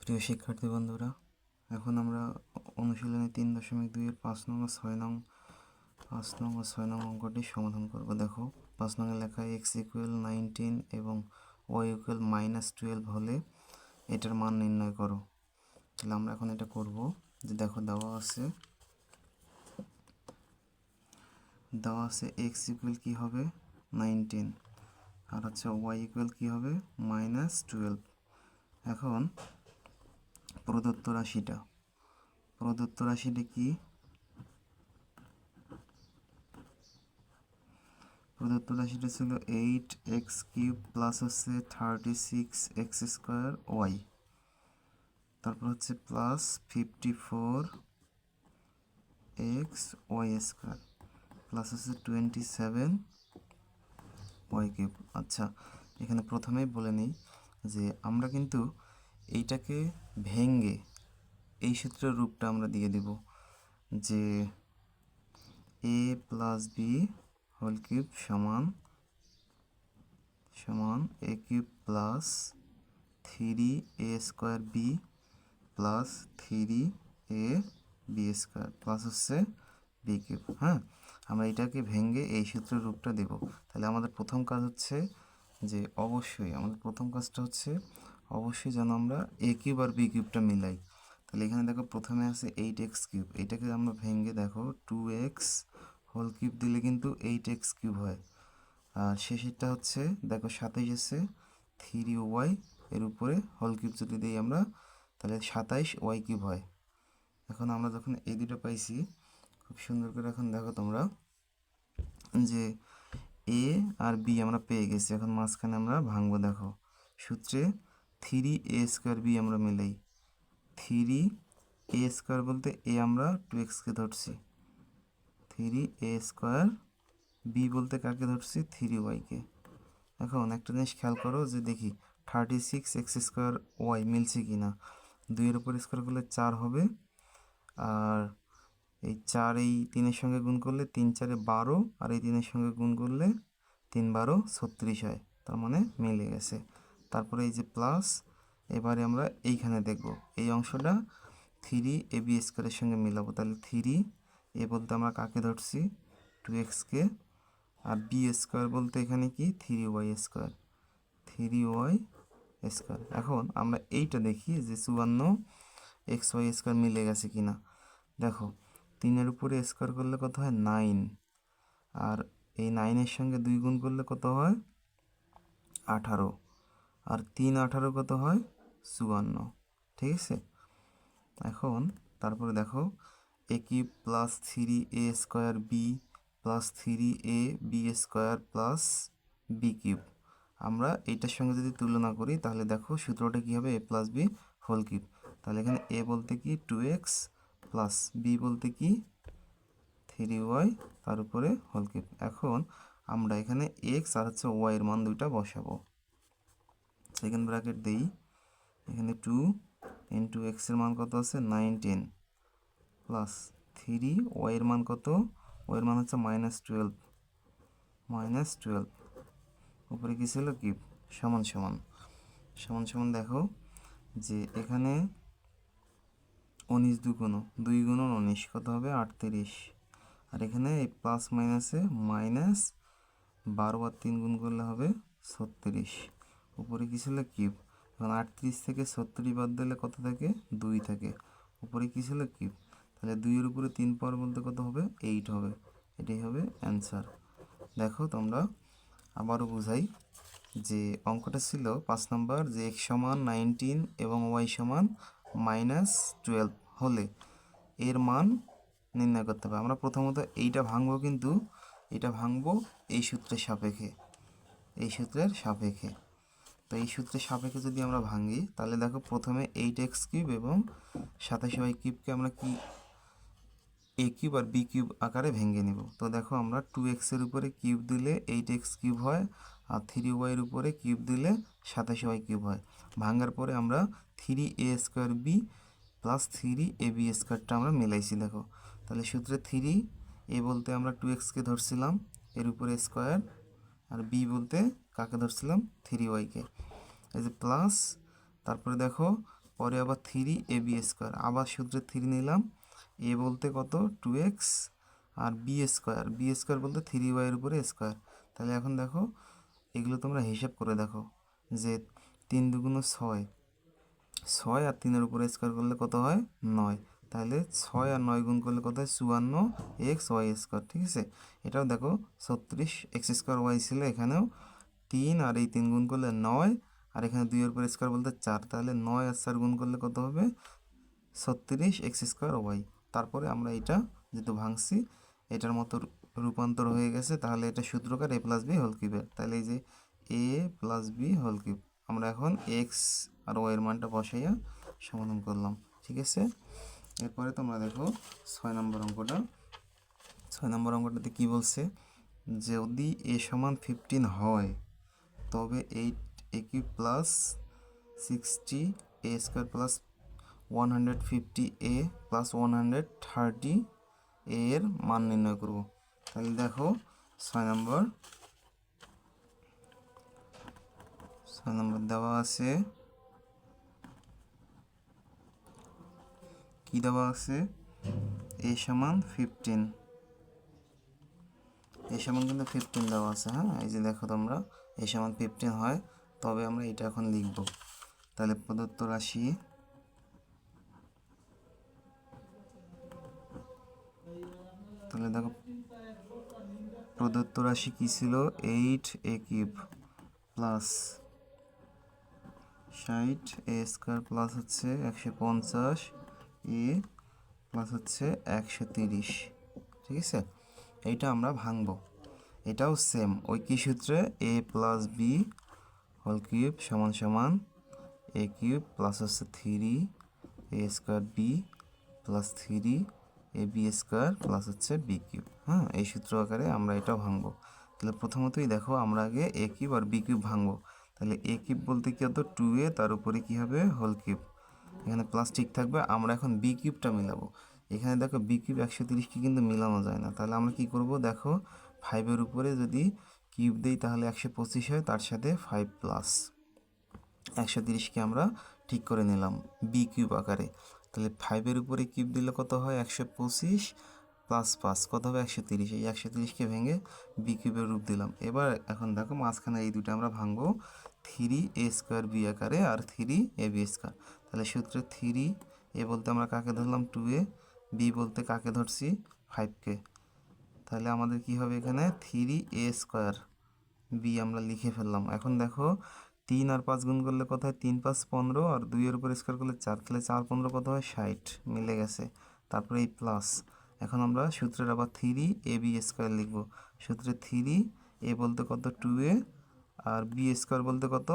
প্রিয় শিক্ষার্থী বন্ধুরা, এখন আমরা অনুশীলনী 3.2 এর 5 নং ও 6 নং অঙ্কটি সমাধান করব। দেখো 5 নং এ লেখা x = 19 এবং y = -12 হলে এটার মান নির্ণয় করো। তাহলে আমরা এখন এটা করব। যে দেখো দেওয়া আছে x = কি হবে 19 আর হচ্ছে y = কি হবে -12। এখন প্রদত্ত রাশিটা কি? প্রদত্ত রাশিটা ছিল 8x³ প্লাস হচ্ছে 36x²y, তারপর হচ্ছে প্লাস 54xy² প্লাস হচ্ছে 27y³। আচ্ছা, এখানে প্রথমেই বলে নিই যে আমরা কিন্তু এইটাকে ভেঙে এই সূত্রের রূপটা আমরা দিয়ে দিব যে a + b² সমান a³ plus 3a² b plus 3ab² plus হচ্ছে b³। হ্যাঁ, আমরা এটাকে ভেঙে এই সূত্রের রূপটা দেব। তাহলে আমাদের প্রথম কাজ হচ্ছে যে অবশ্যই যেন আমরা a³ আর b³ মিলাই। তাহলে এখানে দেখো প্রথমে আছে 8x³, এইটাকে আমরা ভেঙে দেখো 2x³ দিলে কিন্তু 8x³ হয়। আর শেষেরটা হচ্ছে দেখো 27 আছে 3y এর উপরে হোল³ যদি দিই আমরা তাহলে 27y³ হয়। এখন আমরা যখন এই দুটো পাইছি খুব সুন্দর করে এখন দেখো তোমরা যে a আর b আমরা পেয়ে গেছি। এখন মাঝখানে আমরা ভাঙবো। দেখো সূত্রে 3a² b আমরা মিলাই। 3a² বলতে a আমরা 2x-কে ধরছি, 3a² b বলতে কাকে ধরছি 3y-কে। এখন একটা জিনিস খেয়াল করো যে দেখি 36x² মিলছে কি না। 2-এর উপর স্কোয়ার করলে 4 হবে, আর এই 4 এই 3-এর সঙ্গে গুণ করলে 3 × 4 = 12, আর এই 3-এর সঙ্গে গুণ করলে 3 × 12 = 36 হয়। তার মানে মিলে গেছে। তারপরে এই যে প্লাস, এবারে আমরা এইখানে দেখব এই অংশটা 3ab² সঙ্গে মিলাবো। তাহলে 3a বলতে আমরা কাকে ধরছি 2x-কে, আর b² বলতে এখানে কি 3y²। এখন আমরা এইটা দেখি যে 54xy² মিলে গেছে কিনা। দেখো 3-এর উপরে স্কোয়ার করলে কত হয় 9, আর এই 9-এর সঙ্গে 2 গুণ করলে কত হয় 18, আর 3 18 কত হয় 54। ঠিক আছে। এখন তারপরে দেখো a³ plus 3a² b plus 3ab² plus b³। আমরা এইটার সঙ্গে যদি তুলনা করি তাহলে দেখো সূত্রটা কী হবে a+b²। তাহলে এখানে a বলতে কি 2x প্লাস b বলতে কি 3y তার উপরে হোল³। এখন আমরা এখানে x আর হচ্ছে y এর মান দুইটা বসাবো। সেকেন্ড ব্র্যাকেট দেই, এখানে 2 × x এর মান কত আছে 19 প্লাস 3y এর মান কত, y এর মান হচ্ছে -12 উপরে কি ছিল কিউব সমান সমান। দেখো যে এখানে 19 2 × 19 কত হবে 38, আর এখানে এই প্লাস মাইনাসে -12 আর 3 গুণ করলে হবে 36, উপরে কি ছিল কিউব। এখন 38 থেকে 36 বাদ দিলে কত থাকে 2 থাকে, উপরে কি ছিল কিউব। তাহলে 2-এর উপরে 3 পাওয়ার বলতে কত হবে 8 হবে। এটাই হবে অ্যান্সার। দেখো তোমরা আবারও বুঝাই যে অঙ্কটা ছিল 5 নম্বর যে x = 19 এবং y = -12 হলে এর মান নির্ণয় করতে হবে। আমরা প্রথমত এইটা ভাঙবো, কিন্তু এটা ভাঙবো এই সূত্রের সাপেক্ষে। তো এই সূত্রের সাপেক্ষে যদি আমরা ভাঙি তাহলে দেখো প্রথমে 8x³ এবং 27y³ আমরা কি a³ আর b³ আকারে ভেঙে নিব। তো দেখো আমরা 2x এর উপরে কিউব দিলে 8x³ হয়, আর 3y এর উপরে কিউব দিলে 27y³ হয়। ভাঙার পরে আমরা 3a² b প্লাস 3ab² আমরা মিলাইছি। দেখো তাহলে সূত্রে 3a বলতে আমরা 2x-কে ধরছিলাম এর উপরে স্কোয়ার, আর b বলতে কাকে ধরছিলাম 3y-কে। এই যে প্লাস, তারপরে দেখো পরে আবার 3ab², আবার সূত্রে 3 নিলাম, এ বলতে কত 2x, আর বি স্কোয়ার বলতে 3y এর উপরে স্কোয়ার। তাহলে এখন দেখো এগুলো তোমরা হিসাব করে দেখো যে 3 দুগুণ 6, 6 আর 3-এর উপরে স্কোয়ার করলে কত হয় 9, তাহলে 6 আর 9 গুণ করলে কত হয় 54x y², ঠিক আছে। এটাও দেখো 36x²y ছিল, এখানেও 3 আর এই 3 গুণ করলে 9, আর এখানে 2-এর উপর স্কোয়ার বলতে 4, তাহলে 9 আর 4 গুণ করলে কত হবে 36x²y। তারপরে আমরা এটা যেহেতু ভাঙছি এটার মতো রূপান্তর হয়ে গেছে, তাহলে এটা সূত্রকার a+b² তাহলে এই যে a+b², আমরা এখন এক্স আর ওয়াই এর মানটা বসাইয়া সমাধান করলাম, ঠিক আছে। এরপরে তোমরা দেখো 6 নম্বর অঙ্কটা। 6 নম্বর অঙ্কটাতে কি বলছে, যদি a সমান 15 হয় তবে 8a³ plus 60a² plus 150a plus 130 এর মান নির্ণয় করব। তাহলে দেখো 6 নম্বর দেওয়া আছে, কি দেওয়া আছে, a সমান 15, a সমান কিন্তু 15 দেওয়া আছে। হ্যাঁ, এই যে দেখো তোমরা a সমান 15 হয় তবে আমরা এটা এখন লিখব। তাহলে প্রদত্ত রাশি তাহলে দেখো প্রদত্ত রাশি কি ছিল, 8a³ প্লাস 60a² প্লাস হচ্ছে 150 এ প্লাস হচ্ছে 130, ঠিক আছে। এইটা আমরা ভাঙবো, এটাও সেম ওই কি সূত্রে a+b² সমান সমান a³ প্লাস হচ্ছে 3a² b plus 3ab² plus হচ্ছে b³। হ্যাঁ, এই সূত্র আকারে আমরা এটা ভাঙবো। তাহলে প্রথমতই দেখো আমরা আগে a³ আর b³ ভাঙবো। তাহলে a³ বলতে কি হতো 2a, তার উপরে কি হবে হোল কিউব, এখানে প্লাস ঠিক থাকবে। আমরা এখন b³ মিলাবো। এখানে দেখো b³ 130 কিন্তু মিলানো যায় না, তাহলে আমরা কি করব, দেখো 5-এর উপরে যদি কিউব দিই তাহলে 125 হয়, তার সাথে 5 প্লাস 130 আমরা ঠিক করে নিলাম b³ আকারে। তাহলে 5-এর উপরে কিউব দিলে কত হয় 125 প্লাস 5 কত হবে 130, এই 130 ভেঙে b³ রূপ দিলাম। এবার এখন দেখো মাঝখানে এই দুটো আমরা ভাঙবো 3a² b আকারে আর 3ab²। তাহলে সূত্রে 3a বলতে আমরা কাকে ধরলাম 2a, b বলতে কাকে ধরছি 5কে। তাহলে আমাদের কি হবে এখানে 3a² b আমরা লিখে ফেললাম। এখন দেখো 3 আর 5 গুণ করলে কত হয় 3 5 15, আর 2-এর উপর স্কোয়ার করলে 4, তাহলে 4 15 কত হয় 60, মিলে গেছে। তারপরে এই প্লাস, এখন আমরা সূত্রের আবার 3ab² লিখব। সূত্রে 3a বলতে কত 2a, আর b² বলতে কত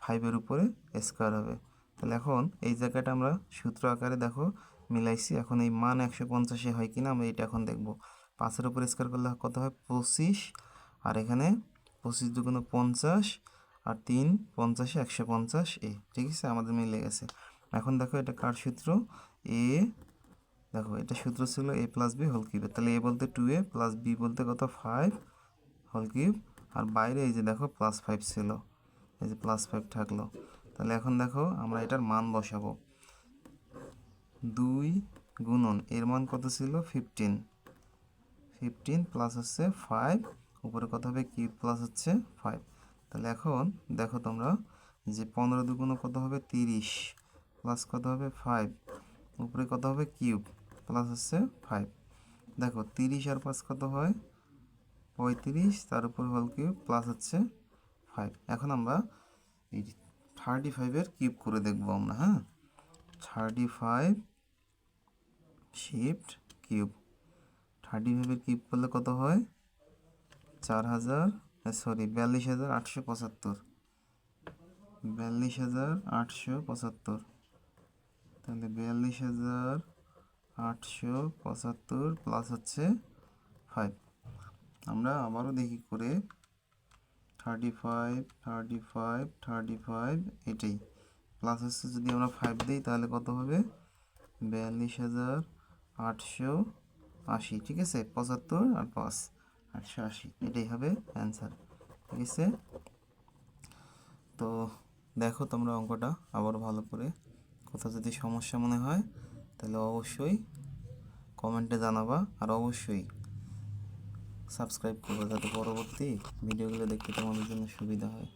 5-এর উপরে স্কোয়ার হবে। তাহলে এখন এই জায়গাটা আমরা সূত্র আকারে দেখো মিলাইছি। এখন এই মান 150 হয় কিনা আমরা এটা এখন দেখব। 5-এর উপর স্কোয়ার করলে কত হয় 25, আর এখানে 25 দুগুণ 50, আর 3 50 150 এ, ঠিক আছে, আমাদের মিলে গেছে। এখন দেখো এটা কার সূত্র, এ, দেখো এটা সূত্র ছিল a+b², তাহলে a বলতে 2a প্লাস b বলতে কত 5 আর বাইরে এই যে দেখো +5 ছিল, এই যে +5 থাকলো। তাহলে এখন দেখো আমরা এটার মান বসাবো, 2 গুণন এর মান কত ছিল 15 প্লাস হচ্ছে 5, উপরে কত হবে কিউব প্লাস হচ্ছে 5। তাহলে এখন দেখো তোমরা যে 15 দুগুণ কত হবে 30 প্লাস কত হবে 5, উপরে কত হবে কিউব প্লাস হচ্ছে 5। দেখো 30 আর 5 কত হয় 35, তার উপর হোল কিউব প্লাস হচ্ছে 5। এখন আমরা এই 35-এর কিউব করে দেখবো আমরা। হ্যাঁ, 35 শিফট কিউব, 35-এর কিউব করলে কত হয় 42,875, 42,875, তাহলে 42,875 প্লাস হচ্ছে 5। আমরা আবারও দেখি করে 35 এটাই প্লাস হচ্ছে, যদি আমরা 5 দিই তাহলে কত হবে 42,880, ঠিক আছে, 75 আর 5 880, এটাই হবে অ্যান্সার, ঠিক আছে। তো দেখো তোমরা অঙ্কটা আবার ভালো করে, কোথাও যদি সমস্যা মনে হয় তাহলে অবশ্যই কমেন্টে জানাবা, আর অবশ্যই সাবস্ক্রাইব করবে যাতে পরবর্তী ভিডিওগুলো দেখতে তোমাদের জন্য সুবিধা হয়।